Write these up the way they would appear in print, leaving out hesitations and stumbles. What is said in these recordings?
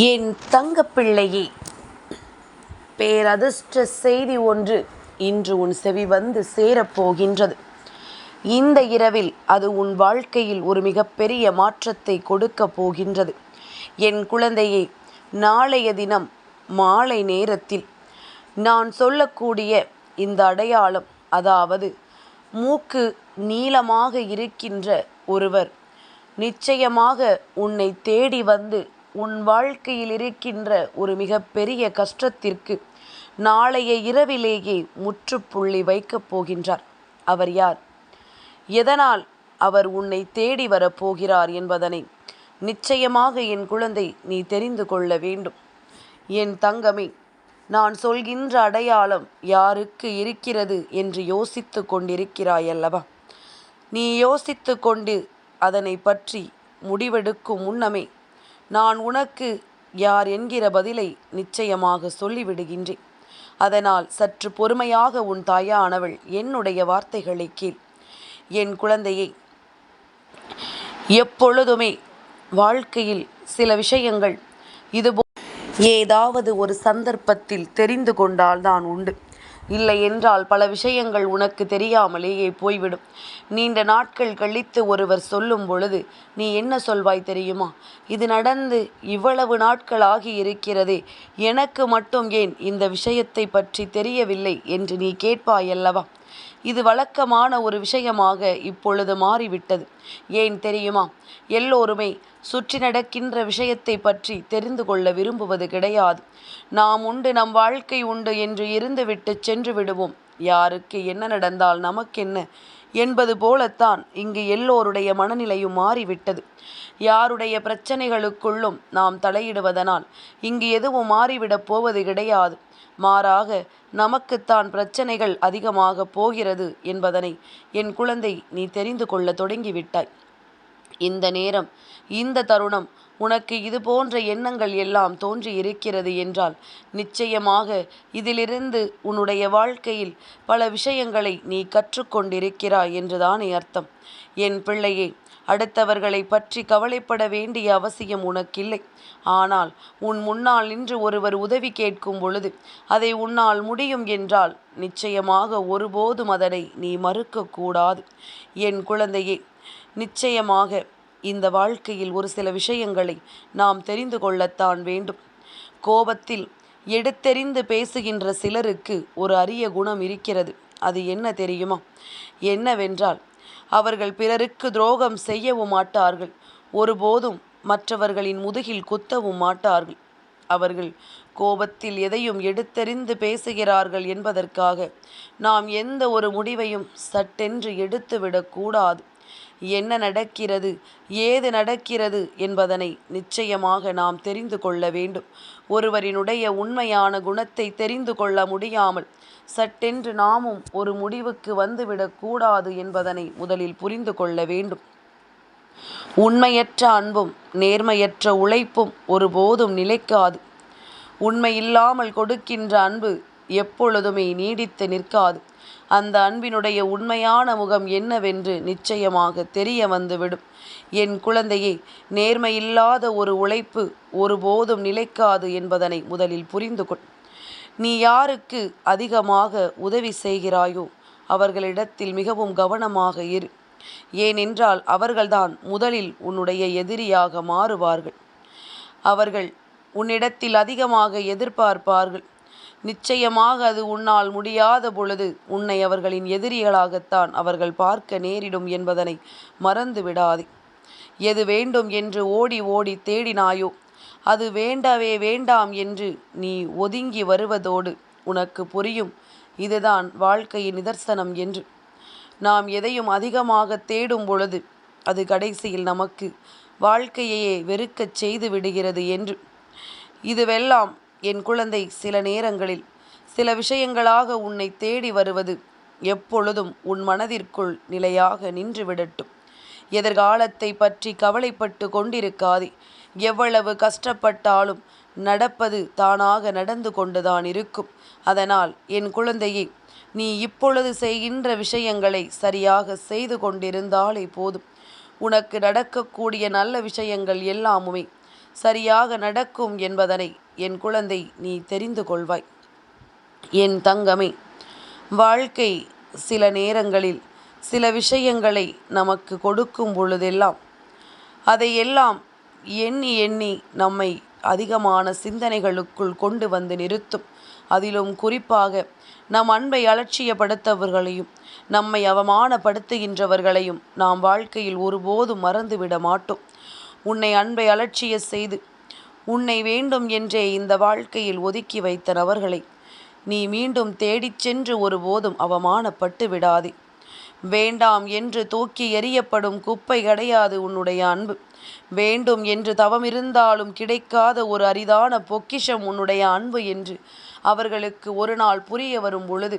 என் தங்கப்பிள்ளையே, பேரதிர்ஷ்ட செய்தி ஒன்று இன்று உன் செவி வந்து சேரப்போகின்றது. இந்த இரவில் அது உன் வாழ்க்கையில் ஒரு மிகப்பெரிய மாற்றத்தை கொடுக்கப் போகின்றது. என் குழந்தையே, நாளைய தினம் மாலை நேரத்தில் நான் சொல்லக்கூடிய இந்த அடையாளம், அதாவது மூக்கு நீளமாக இருக்கின்ற ஒருவர் நிச்சயமாக உன்னை தேடி வந்து உன் வாழ்க்கையில் இருக்கின்ற ஒரு மிகப்பெரிய கஷ்டத்திற்கு நாளைய இரவிலேயே முற்றுப்புள்ளி வைக்கப் போகின்றார். அவர் யார்? எதனால் அவர் உன்னை தேடி வரப்போகிறார் என்பதனை நிச்சயமாக என் குழந்தை நீ தெரிந்து கொள்ள வேண்டும். என் தங்கமே, நான் சொல்கின்ற அடையாளம் யாருக்கு இருக்கிறது என்று யோசித்து கொண்டிருக்கிறாய் அல்லவா? நீ யோசித்து கொண்டு அதனை பற்றி முடிவெடுக்கும் முன்னமே நான் உனக்கு யார் என்கிற பதிலை நிச்சயமாக சொல்லிவிடுகின்றேன். அதனால் சற்று பொறுமையாக உன் தாயானவள் என்னுடைய வார்த்தைகளை கேள். என் குழந்தையை, எப்பொழுதுமே வாழ்க்கையில் சில விஷயங்கள் இதுபோல் ஏதாவது ஒரு சந்தர்ப்பத்தில் தெரிந்து கொண்டால்தான் உண்டு. இல்லை என்றால் பல விஷயங்கள் உனக்கு தெரியாமலேயே போய்விடும். நீண்ட நாட்கள் கழித்து ஒருவர் சொல்லும் பொழுது நீ என்ன சொல்வாய் தெரியுமா? இது நடந்து இவ்வளவு நாட்கள் ஆகி இருக்கிறதே, எனக்கு மட்டும் ஏன் இந்த விஷயத்தை பற்றி தெரியவில்லை என்று நீ கேட்பாயல்லவா? இது வழக்கமான ஒரு விஷயமாக இப்பொழுது மாறிவிட்டது. ஏன் தெரியுமா? எல்லோருமே சுற்றி நடக்கின்ற விஷயத்தை பற்றி தெரிந்து கொள்ள விரும்புவது கிடையாது. நாம் உண்டு, நம் வாழ்க்கை உண்டு என்று இருந்துவிட்டு சென்று விடுவோம். யாருக்கு என்ன நடந்தால் நமக்கென்ன என்பது போலத்தான் இங்கு எல்லோருடைய மனநிலையும் மாறிவிட்டது. யாருடைய பிரச்சனைகளுக்குள்ளும் நாம் தலையிடுவதனால் இங்கு எதுவும் மாறிவிடப் போவது கிடையாது. மாறாக நமக்குத்தான் பிரச்சனைகள் அதிகமாக போகிறது என்பதனை என் குழந்தை நீ தெரிந்து கொள்ள தொடங்கிவிட்டாய். இந்த நேரம், இந்த தருணம் உனக்கு இது போன்ற எண்ணங்கள் எல்லாம் தோன்றி இருக்கிறது என்றால் நிச்சயமாக இதிலிருந்து உன்னுடைய வாழ்க்கையில் பல விஷயங்களை நீ கற்றுக்கொண்டிருக்கிறாய் என்றுதானே அர்த்தம். என் பிள்ளையே, அடுத்தவர்களை பற்றி கவலைப்பட வேண்டிய அவசியம் உனக்கில்லை. ஆனால் உன் முன்னால் நின்று ஒருவர் உதவி கேட்கும் பொழுது அதை உன்னால் முடியும் என்றால் நிச்சயமாக ஒருபோதும் அதனை நீ மறுக்கக்கூடாது. என் குழந்தையே, நிச்சயமாக இந்த வாழ்க்கையில் ஒரு சில விஷயங்களை நாம் தெரிந்து கொள்ளத்தான் வேண்டும். கோபத்தில் எடுத்தெறிந்து பேசுகின்ற சிலருக்கு ஒரு அரிய குணம் இருக்கிறது. அது என்ன தெரியுமா? என்னவென்றால், அவர்கள் பிறருக்கு துரோகம் செய்யவும் மாட்டார்கள், ஒருபோதும் மற்றவர்களின் முதுகில் குத்தவும் மாட்டார்கள். அவர்கள் கோபத்தில் எதையும் எடுத்தெறிந்து பேசுகிறார்கள் என்பதற்காக நாம் எந்த ஒரு முடிவையும் சட்டென்று எடுத்துவிடக்கூடாது. என்ன நடக்கிறது, ஏது நடக்கிறது என்பதனை நிச்சயமாக நாம் தெரிந்து கொள்ள வேண்டும். ஒருவரினுடைய உண்மையான குணத்தை தெரிந்து கொள்ள முடியாமல் சட்டென்று நாமும் ஒரு முடிவுக்கு வந்துவிடக்கூடாது என்பதனை முதலில் புரிந்து கொள்ள வேண்டும். உண்மையற்ற அன்பும் நேர்மையற்ற உழைப்பும் ஒருபோதும் நிலைக்காது. உண்மையில்லாமல் கொடுக்கின்ற அன்பு எப்பொழுதுமே நீடித்து நிற்காது. அந்த அன்பினுடைய உண்மையான முகம் என்னவென்று நிச்சயமாக தெரிய வந்துவிடும். என் குழந்தையே, நேர்மையில்லாத ஒரு உழைப்பு ஒருபோதும் நிலைக்காது என்பதனை முதலில் புரிந்து கொள். நீ யாருக்கு அதிகமாக உதவி செய்கிறாயோ அவர்களிடத்தில் மிகவும் கவனமாக இரு. ஏனென்றால் அவர்கள்தான் முதலில் உன்னுடைய எதிரியாக மாறுவார்கள். அவர்கள் உன்னிடத்தில் அதிகமாக எதிர்பார்ப்பார்கள். நிச்சயமாக அது உன்னால் முடியாத பொழுது உன்னை அவர்களின் எதிரிகளாகத்தான் அவர்கள் பார்க்க நேரிடும் என்பதனை மறந்து விடாதே. எது வேண்டும் என்று ஓடி ஓடி தேடினாயோ அது வேண்டவே வேண்டாம் என்று நீ ஒதுங்கி வருவதோடு உனக்கு புரியும், இதுதான் வாழ்க்கையின் நிதர்சனம் என்று. நாம் எதையும் அதிகமாக தேடும் பொழுது அது கடைசியில் நமக்கு வாழ்க்கையையே வெறுக்கச் செய்து விடுகிறது என்று. இதுவெல்லாம் என் குழந்தை சில நேரங்களில் சில விஷயங்களாக உன்னை தேடி வருவது எப்பொழுதும் உன் மனதிற்குள் நிலையாக நின்று விடட்டும். எதிர்காலத்தை பற்றி கவலைப்பட்டு கொண்டிருக்காதே. எவ்வளவு கஷ்டப்பட்டாலும் நடப்பது தானாக நடந்து கொண்டுதான் இருக்கும். அதனால் என் குழந்தையே, நீ இப்பொழுது செய்கின்ற விஷயங்களை சரியாக செய்து கொண்டிருந்தாலே போதும். உனக்கு நடக்கக்கூடிய நல்ல விஷயங்கள் எல்லாமுமே சரியாக நடக்கும் என்பதனை என் குழந்தை நீ தெரிந்து கொள்வாய். என் தங்கமே, வாழ்க்கை சில நேரங்களில் சில விஷயங்களை நமக்கு கொடுக்கும் பொழுதெல்லாம் அதையெல்லாம் எண்ணி எண்ணி நம்மை அதிகமான சிந்தனைகளுக்குள் கொண்டு வந்து நிறுத்தும். அதிலும் குறிப்பாக நம் அன்பை அலட்சியப்படுத்தவர்களையும் நம்மை அவமானப்படுத்துகின்றவர்களையும் நாம் வாழ்க்கையில் ஒருபோதும் மறந்துவிட மாட்டோம். உன்னை அன்பை அலட்சிய செய்து உன்னை வேண்டும் என்றே இந்த வாழ்க்கையில் ஒதுக்கி வைத்த நபர்களை நீ மீண்டும் தேடிச் சென்று ஒருபோதும் அவமானப்பட்டு விடாதே. வேண்டாம் என்று தூக்கி எறியப்படும் குப்பை கிடையாது உன்னுடைய அன்பு. வேண்டும் என்று தவமிருந்தாலும் கிடைக்காத ஒரு அரிதான பொக்கிஷம் உன்னுடைய அன்பு என்று அவர்களுக்கு ஒரு நாள் புரிய வரும் பொழுது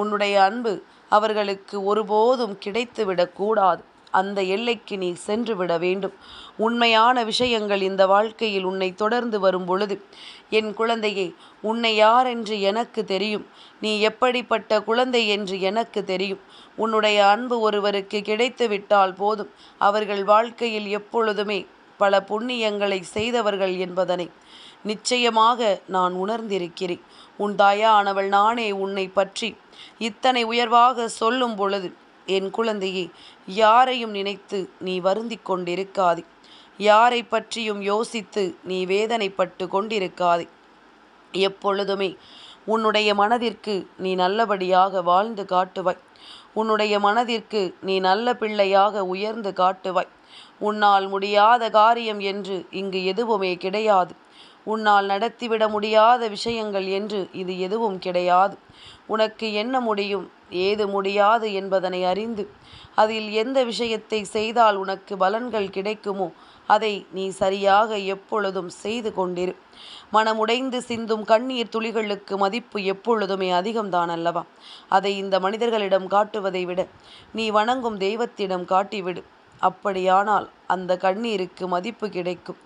உன்னுடைய அன்பு அவர்களுக்கு ஒருபோதும் கிடைத்துவிடக்கூடாது. அந்த எல்லைக்கு நீ சென்று விட வேண்டும். உண்மையான விஷயங்கள் இந்த வாழ்க்கையில் உன்னை தொடர்ந்து வரும் பொழுது என் குழந்தையே, உன்னை யார் என்று எனக்கு தெரியும். நீ எப்படிப்பட்ட குழந்தை என்று எனக்கு தெரியும். உன்னுடைய அன்பு ஒருவருக்கு கிடைத்து விட்டால் போதும். அவர்கள் வாழ்க்கையில் எப்பொழுதுமே பல புண்ணியங்களை செய்தவர்கள் என்பதனை நிச்சயமாக நான் உணர்ந்திருக்கிறேன். உன் தாயானவள் நானே உன்னை பற்றி இத்தனை உயர்வாக சொல்லும் பொழுது என் குழந்தையே, யாரையும் நினைத்து நீ வருந்தி கொண்டிருக்காதே. யாரை பற்றியும் யோசித்து நீ வேதனைப்பட்டு கொண்டிருக்காதே. எப்பொழுதுமே உன்னுடைய மனதிற்கு நீ நல்லபடியாக வாழ்ந்து காட்டுவாய். உன்னுடைய மனதிற்கு நீ நல்ல பிள்ளையாக உயர்ந்து காட்டுவாய். உன்னால் முடியாத காரியம் என்று இங்கு எதுவுமே கிடையாது. உன்னால் நடத்திவிட முடியாத விஷயங்கள் என்று இது எதுவும் கிடையாது. உனக்கு என்ன முடியும், ஏது முடியாது என்பதனை அறிந்து அதில் எந்த விஷயத்தை செய்தால் உனக்கு பலன்கள் கிடைக்குமோ அதை நீ சரியாக எப்பொழுதும் செய்து கொண்டிரு. மனமுடைந்து சிந்தும் கண்ணீர் துளிகளுக்கு மதிப்பு எப்பொழுதுமே அதிகம்தான் அல்லவா? அதை இந்த மனிதர்களிடம் காட்டுவதை விட நீ வணங்கும் தெய்வத்திடம் காட்டிவிடு. அப்படியானால் அந்த கண்ணீருக்கு மதிப்பு கிடைக்கும்.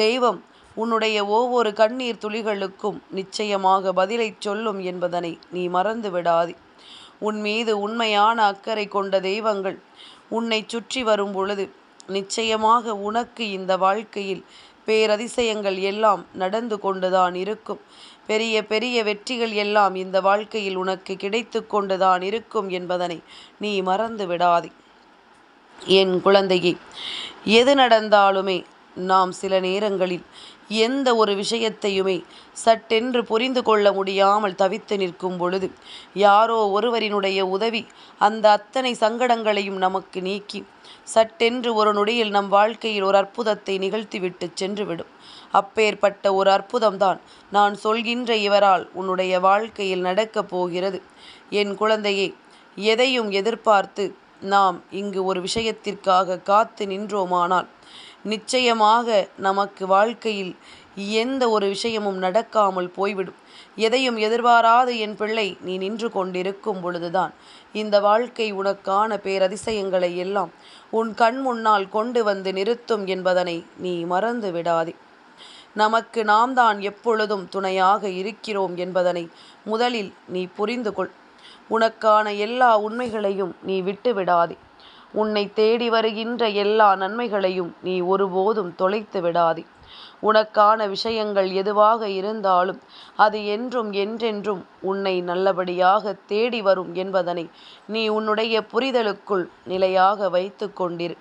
தெய்வம் உன்னுடைய ஒவ்வொரு கண்ணீர் துளிகளுக்கும் நிச்சயமாக பதிலை சொல்லும் என்பதனை நீ மறந்து விடாதே. உன் மீது உண்மையான அக்கறை கொண்ட தெய்வங்கள் உன்னை சுற்றி வரும் பொழுது நிச்சயமாக உனக்கு இந்த வாழ்க்கையில் பேரதிசயங்கள் எல்லாம் நடந்து கொண்டுதான் இருக்கும். பெரிய பெரிய வெற்றிகள் எல்லாம் இந்த வாழ்க்கையில் உனக்கு கிடைத்து கொண்டுதான் இருக்கும் என்பதனை நீ மறந்து விடாதே. என் குழந்தையே, எது நடந்தாலுமே நாம் சில நேரங்களில் எந்த ஒரு விஷயத்தையுமே சட்டென்று புரிந்து கொள்ள முடியாமல் தவித்து நிற்கும் பொழுது யாரோ ஒருவரினுடைய உதவி அந்த அத்தனை சங்கடங்களையும் நமக்கு நீக்கி சட்டென்று ஒரு நொடியில் நம் வாழ்க்கையில் ஒரு அற்புதத்தை நிகழ்த்திவிட்டு சென்றுவிடும். அப்பேற்பட்ட ஒரு அற்புதம்தான் நான் சொல்கின்ற இவரால் உன்னுடைய வாழ்க்கையில் நடக்கப் போகிறது. என் குழந்தையே, எதையும் எதிர்பார்த்து நாம் இங்கு ஒரு விஷயத்திற்காக காத்து நின்றோமானால் நிச்சயமாக நமக்கு வாழ்க்கையில் எந்த ஒரு விஷயமும் நடக்காமல் போய்விடும். எதையும் எதிர்பாராது என் பிள்ளை நீ நின்று கொண்டிருக்கும் பொழுதுதான் இந்த வாழ்க்கை உனக்கான பேரதிசயங்களை எல்லாம் உன் கண் முன்னால் கொண்டு வந்து நிறுத்தும் என்பதனை நீ மறந்து விடாதே. நமக்கு நாம் தான் எப்பொழுதும் துணையாக இருக்கிறோம் என்பதனை முதலில் நீ புரிந்து கொள். உனக்கான எல்லா உண்மைகளையும் நீ விட்டு விடாதே. உன்னை தேடி வருகின்ற எல்லா நன்மைகளையும் நீ ஒருபோதும் தொலைத்து விடாதே. உனக்கான விஷயங்கள் எதுவாக இருந்தாலும் அது என்றும் என்றென்றும் உன்னை நல்லபடியாக தேடி வரும் என்பதனை நீ உன்னுடைய புரிதலுக்குள் நிலையாக வைத்து கொண்டிரு.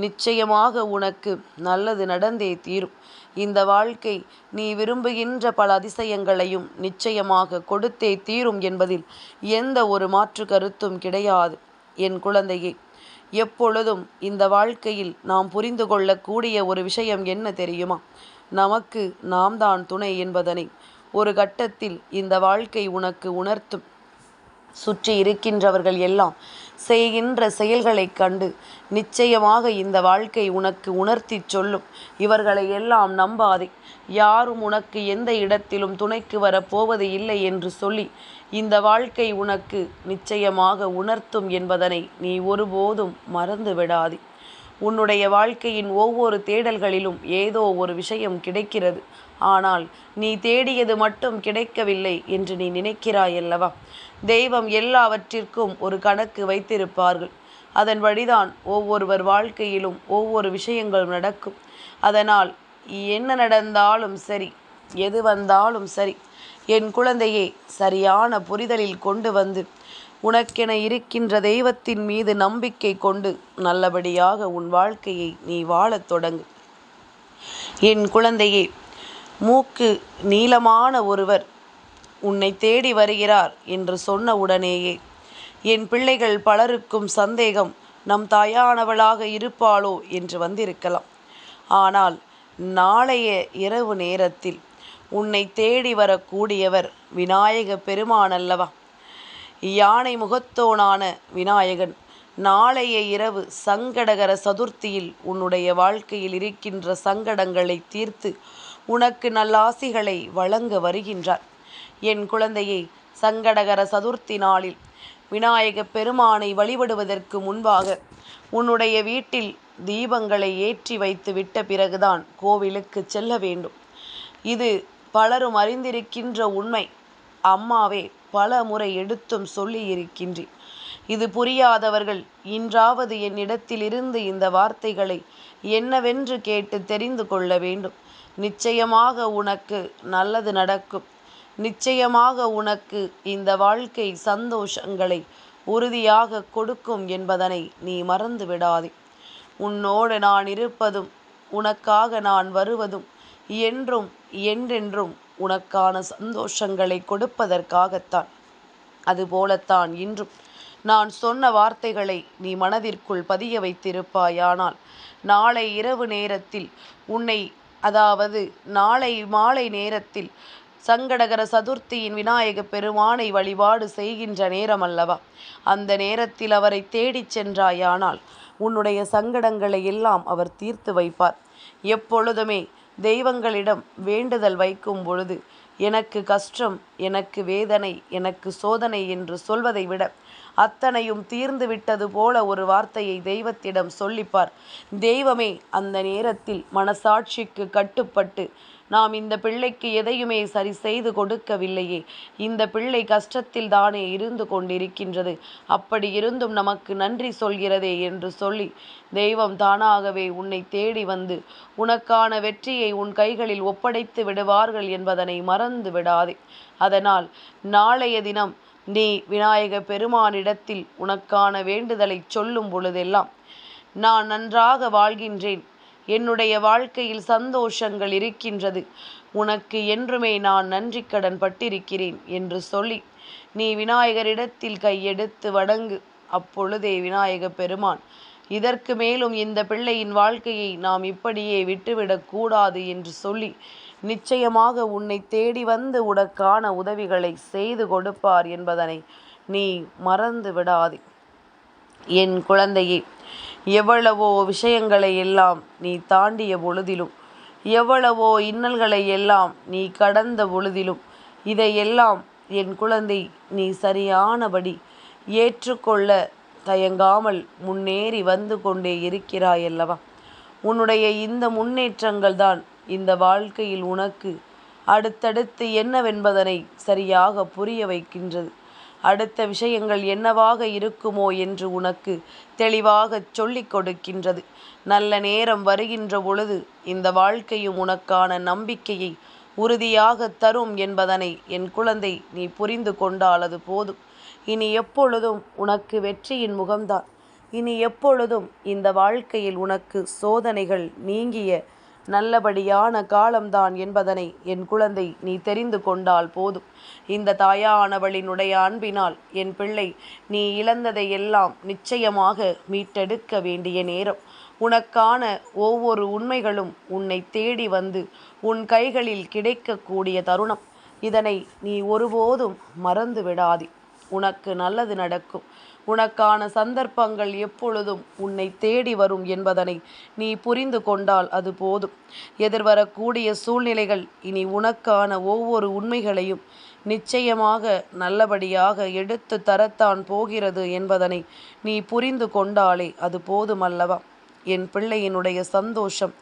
நிச்சயமாக உனக்கு நல்லது நடந்தே தீரும். இந்த வாழ்க்கை நீ விரும்புகின்ற பல அதிசயங்களையும் நிச்சயமாக கொடுத்தே தீரும் என்பதில் எந்த ஒரு மாற்று கருத்தும் கிடையாது. என் குழந்தையே, எப்பொழுதும் இந்த வாழ்க்கையில் நாம் புரிந்து கொள்ளக்கூடிய ஒரு விஷயம் என்ன தெரியுமா? நமக்கு நாம் தான் துணை என்பதனை ஒரு கட்டத்தில் இந்த வாழ்க்கை உனக்கு உணர்த்தும். சுற்றி இருக்கின்றவர்கள் எல்லாம் செய்கின்ற செயல்களை கண்டு நிச்சயமாக இந்த வாழ்க்கை உனக்கு உணர்த்தி சொல்லும். இவர்களை எல்லாம் நம்பாதே. யாரும் உனக்கு எந்த இடத்திலும் துணைக்கு வரப்போவது இல்லை என்று சொல்லி இந்த வாழ்க்கை உனக்கு நிச்சயமாக உணர்த்தும் என்பதனை நீ ஒருபோதும் மறந்து விடாதே. உன்னுடைய வாழ்க்கையின் ஒவ்வொரு தேடல்களிலும் ஏதோ ஒரு விஷயம் கிடைக்கிறது. ஆனால் நீ தேடியது மட்டும் கிடைக்கவில்லை என்று நீ நினைக்கிறாயல்லவா? தெய்வம் எல்லாவற்றிற்கும் ஒரு கணக்கு வைத்திருப்பார்கள். அதன்படிதான் ஒவ்வொருவர் வாழ்க்கையிலும் ஒவ்வொரு விஷயங்களும் நடக்கும். அதனால் என்ன நடந்தாலும் சரி, எது வந்தாலும் சரி, என் குழந்தையே சரியான புரிதலில் கொண்டு வந்து உனக்கென இருக்கின்ற தெய்வத்தின் மீது நம்பிக்கை கொண்டு நல்லபடியாக உன் வாழ்க்கையை நீ வாழத் தொடங்கு. என் குழந்தையே, மூக்கு நீளமான ஒருவர் உன்னை தேடி வருகிறார் என்று சொன்ன உடனேயே என் பிள்ளைகள் பலருக்கும் சந்தேகம், நம் தாயானவளாக இருப்பாளோ என்று வந்திருக்கலாம். ஆனால் நாளைய இரவு நேரத்தில் உன்னை தேடி வரக்கூடியவர் விநாயக பெருமான் அல்லவா? யானை முகத்தோனான விநாயகன் நாளைய இரவு சங்கடகர சதுர்த்தியில் உன்னுடைய வாழ்க்கையில் இருக்கின்ற சங்கடங்களை தீர்த்து உனக்கு நல்லாசிகளை வழங்க வருகின்றார். என் குழந்தையை, சங்கடகர சதுர்த்தி நாளில் விநாயக பெருமானை வழிபடுவதற்கு முன்பாக உன்னுடைய வீட்டில் தீபங்களை ஏற்றி வைத்து விட்ட பிறகுதான் கோவிலுக்கு செல்ல வேண்டும். இது பலரும் அறிந்திருக்கின்ற உண்மை. அம்மாவே பல முறை எடுத்தும் சொல்லியிருக்கின்றேன். இது புரியாதவர்கள் இன்றாவது என்னிடத்திலிருந்து இந்த வார்த்தைகளை என்னவென்று கேட்டு தெரிந்து கொள்ள வேண்டும். நிச்சயமாக உனக்கு நல்லது நடக்கும். நிச்சயமாக உனக்கு இந்த வாழ்க்கை சந்தோஷங்களை உறுதியாக கொடுக்கும் என்பதனை நீ மறந்து விடாதே. உன்னோடு நான் இருப்பதும் உனக்காக நான் வருவதும் என்றும் என்றென்றும் உனக்கான சந்தோஷங்களை கொடுப்பதற்காகத்தான். அதுபோலத்தான் இன்றும் நான் சொன்ன வார்த்தைகளை நீ மனதிற்குள் பதிய வைத்திருப்பாயானால் நாளை இரவு நேரத்தில் உன்னை, அதாவது நாளை மாலை நேரத்தில் சங்கடகர சதுர்த்தியின் விநாயக பெருமானை வழிபாடு செய்கின்ற நேரம் அல்லவா? அந்த நேரத்தில் அவரை தேடிச் சென்றாயானால் உன்னுடைய சங்கடங்களை எல்லாம் அவர் தீர்த்து வைப்பார். எப்பொழுதுமே தெய்வங்களிடம் வேண்டுதல் வைக்கும் பொழுது எனக்கு கஷ்டம், எனக்கு வேதனை, எனக்கு சோதனை என்று சொல்வதை விட அத்தனையும் தீர்ந்து விட்டது போல ஒரு வார்த்தையை தெய்வத்திடம் சொல்லிப்பார். தெய்வமே அந்த நேரத்தில் மனசாட்சிக்கு கட்டுப்பட்டு, நாம் இந்த பிள்ளைக்கு எதையுமே சரி செய்து கொடுக்கவில்லையே, இந்த பிள்ளை கஷ்டத்தில் தானே இருந்து கொண்டிருக்கின்றது, அப்படி இருந்தும் நமக்கு நன்றி சொல்கிறதே என்று சொல்லி தெய்வம் தானாகவே உன்னை தேடி வந்து உனக்கான வெற்றியை உன் கைகளில் ஒப்படைத்து விடுவார்கள் என்பதனை மறந்து விடாதே. அதனால் நாளைய தினம் நீ விநாயக பெருமானிடத்தில் உனக்கான வேண்டுதலை சொல்லும் பொழுதெல்லாம், நான் நன்றாக வாழ்கின்றேன், என்னுடைய வாழ்க்கையில் சந்தோஷங்கள் இருக்கின்றது, உனக்கு என்றுமே நான் நன்றி கடன் பட்டிருக்கிறேன் என்று சொல்லி நீ விநாயகரிடத்தில் கையெடுத்து வணங்கு. அப்பொழுதே விநாயக பெருமான், இதற்கு மேலும் இந்த பிள்ளையின் வாழ்க்கையை நாம் இப்படியே விட்டுவிடக்கூடாது என்று சொல்லி நிச்சயமாக உன்னை தேடி வந்து உனக்கான உதவிகளை செய்து கொடுப்பார் என்பதனை நீ மறந்து விடாதே. என் குழந்தையே, எவ்வளவோ விஷயங்களை எல்லாம் நீ தாண்டிய பொழுதிலும், எவ்வளவோ இன்னல்களை எல்லாம் நீ கடந்த பொழுதிலும், இதையெல்லாம் என் குழந்தை நீ சரியானபடி ஏற்றுக்கொள்ள தயங்காமல் முன்னேறி வந்து கொண்டே இருக்கிறாயல்லவா? உன்னுடைய இந்த முன்னேற்றங்கள் தான் இந்த வாழ்க்கையில் உனக்கு அடுத்தடுத்து என்னவென்பதனை சரியாக புரிய வைக்கின்றது. அடுத்த விஷயங்கள் என்னவாக இருக்குமோ என்று உனக்கு தெளிவாக சொல்லிக் கொடுக்கின்றது. நல்ல நேரம் வருகின்ற பொழுது இந்த வாழ்க்கையும் உனக்கான நம்பிக்கையை உறுதியாக தரும் என்பதனை என் குழந்தை நீ புரிந்து கொண்டால் அது போதும். இனி எப்பொழுதும் உனக்கு வெற்றியின் முகம்தான். இனி எப்பொழுதும் இந்த வாழ்க்கையில் உனக்கு சோதனைகள் நீங்கிய நல்லபடியான காலம்தான் என்பதனை என் குழந்தை நீ தெரிந்து கொண்டால் போதும். இந்த தாயானவளினுடைய அன்பினால் என் பிள்ளை நீ இழந்ததை எல்லாம் நிச்சயமாக மீட்டெடுக்க வேண்டிய நேரம். உனக்கான ஒவ்வொரு உண்மைகளும் உன்னை தேடி வந்து உன் கைகளில் கிடைக்கக்கூடிய தருணம். இதனை நீ ஒருபோதும் மறந்து விடாதே. உனக்கு நல்லது நடக்கும். உனக்கான சந்தர்ப்பங்கள் எப்பொழுதும் உன்னை தேடி வரும் என்பதனை நீ புரிந்து கொண்டால் அது போதும். எதிர்வரக்கூடிய சூழ்நிலைகள் இனி உனக்கான ஒவ்வொரு உண்மைகளையும் நிச்சயமாக நல்லபடியாக எடுத்து தரத்தான் போகிறது என்பதனை நீ புரிந்து கொண்டாலே அது போதுமல்லவா? என் பிள்ளையினுடைய சந்தோஷம்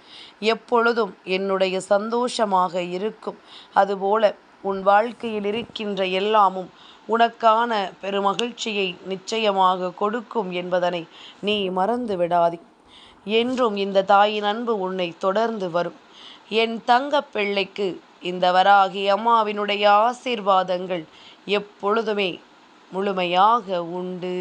எப்பொழுதும் என்னுடைய சந்தோஷமாக இருக்கும். அதுபோல உன் வாழ்க்கையில் இருக்கின்ற எல்லாமும் உனக்கான பெருமகிழ்ச்சியை நிச்சயமாக கொடுக்கும் என்பதனை நீ மறந்து விடாதே. என்றும் இந்த தாயின் அன்பு உன்னை தொடர்ந்து வரும். என் தங்கப் பிள்ளைக்கு இந்த வராகி அம்மாவினுடைய ஆசீர்வாதங்கள் எப்பொழுதுமே முழுமையாக உண்டு.